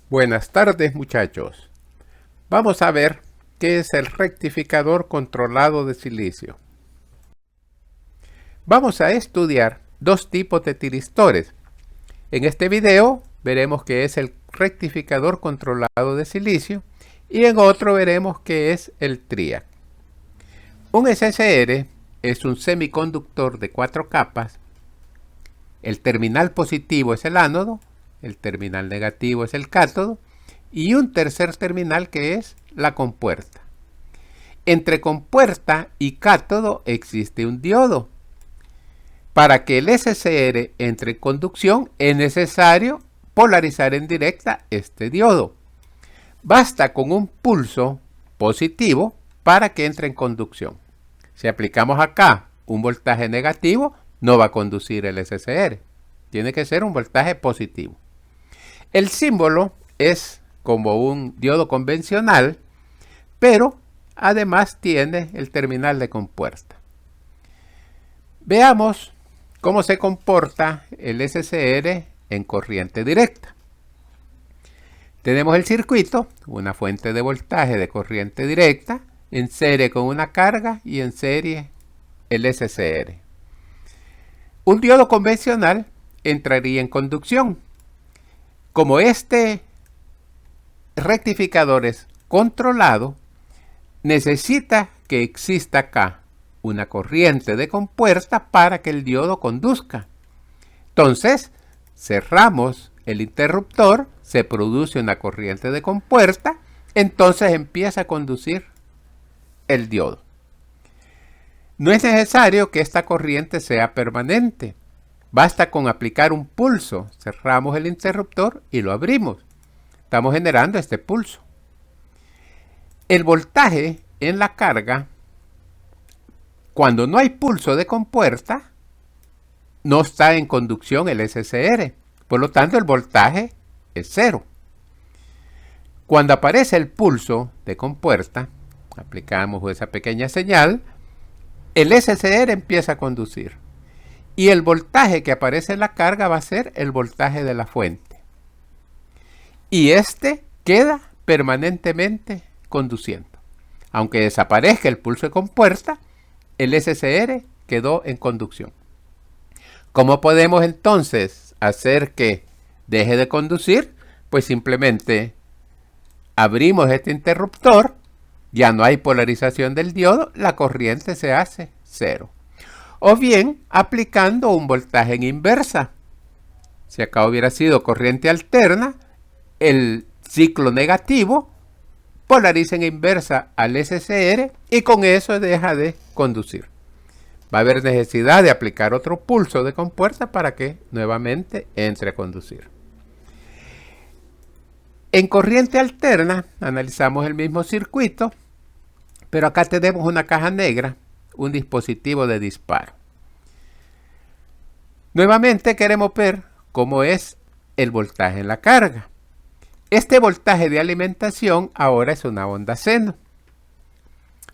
Buenas tardes, muchachos. Vamos a ver qué es el rectificador controlado de silicio. Vamos a estudiar dos tipos de tiristores. En este video veremos qué es el rectificador controlado de silicio y en otro veremos qué es el TRIAC. Un SSR es un semiconductor de 4 capas. El terminal positivo es el ánodo, el terminal negativo es el cátodo y un tercer terminal que es la compuerta. Entre compuerta y cátodo existe un diodo. Para que el SSR entre en conducción es necesario polarizar en directa este diodo. Basta con un pulso positivo para que entre en conducción. Si aplicamos acá un voltaje negativo, no va a conducir el SSR. Tiene que ser un voltaje positivo. El símbolo es como un diodo convencional, pero además tiene el terminal de compuerta. Veamos cómo se comporta el SSR en corriente directa. Tenemos el circuito, una fuente de voltaje de corriente directa, en serie con una carga y en serie el SSR. Un diodo convencional entraría en conducción. Como este rectificador es controlado, necesita que exista acá una corriente de compuerta para que el diodo conduzca. Entonces, cerramos el interruptor, se produce una corriente de compuerta, entonces empieza a conducir el diodo. No es necesario que esta corriente sea permanente. Basta con aplicar un pulso, cerramos el interruptor y lo abrimos. Estamos generando este pulso. El voltaje en la carga, cuando no hay pulso de compuerta, no está en conducción el SSR. Por lo tanto, el voltaje es 0. Cuando aparece el pulso de compuerta, aplicamos esa pequeña señal, el SSR empieza a conducir. Y el voltaje que aparece en la carga va a ser el voltaje de la fuente. Y este queda permanentemente conduciendo. Aunque desaparezca el pulso de compuerta, el SSR quedó en conducción. ¿Cómo podemos entonces hacer que deje de conducir? Pues simplemente abrimos este interruptor, ya no hay polarización del diodo, la corriente se hace 0. O bien aplicando un voltaje en inversa. Si acá hubiera sido corriente alterna, el ciclo negativo polariza en inversa al SSR y con eso deja de conducir. Va a haber necesidad de aplicar otro pulso de compuerta para que nuevamente entre a conducir. En corriente alterna analizamos el mismo circuito, pero acá tenemos una caja negra, un dispositivo de disparo. Nuevamente queremos ver cómo es el voltaje en la carga. Este voltaje de alimentación ahora es una onda seno.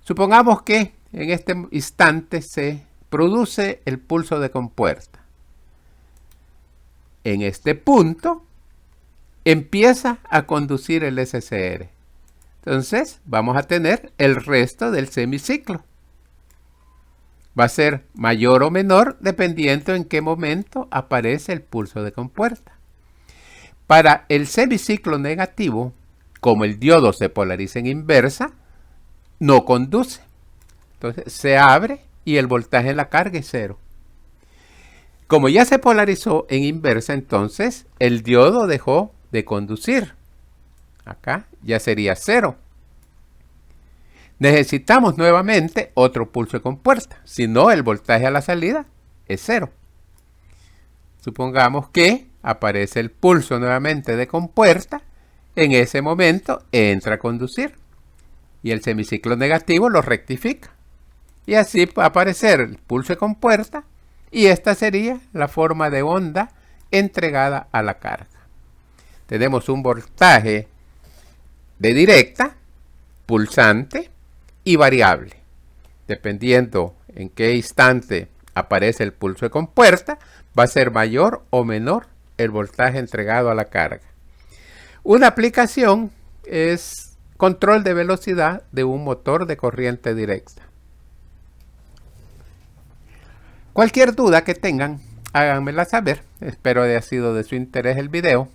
Supongamos que en este instante se produce el pulso de compuerta. En este punto empieza a conducir el SSR. Entonces vamos a tener el resto del semiciclo. Va a ser mayor o menor dependiendo en qué momento aparece el pulso de compuerta. Para el semiciclo negativo, como el diodo se polariza en inversa, no conduce. Entonces se abre y el voltaje en la carga es 0. Como ya se polarizó en inversa, entonces el diodo dejó de conducir. Acá ya sería 0. Necesitamos nuevamente otro pulso de compuerta, si no el voltaje a la salida es 0. Supongamos que aparece el pulso nuevamente de compuerta, en ese momento entra a conducir y el semiciclo negativo lo rectifica. Y así va a aparecer el pulso de compuerta y esta sería la forma de onda entregada a la carga. Tenemos un voltaje de directa, pulsante y variable. Dependiendo en qué instante aparece el pulso de compuerta, va a ser mayor o menor el voltaje entregado a la carga. Una aplicación es control de velocidad de un motor de corriente directa. Cualquier duda que tengan, háganmela saber. Espero haya sido de su interés el video.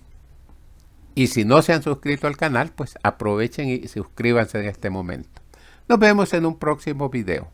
Y si no se han suscrito al canal, pues aprovechen y suscríbanse en este momento. Nos vemos en un próximo video.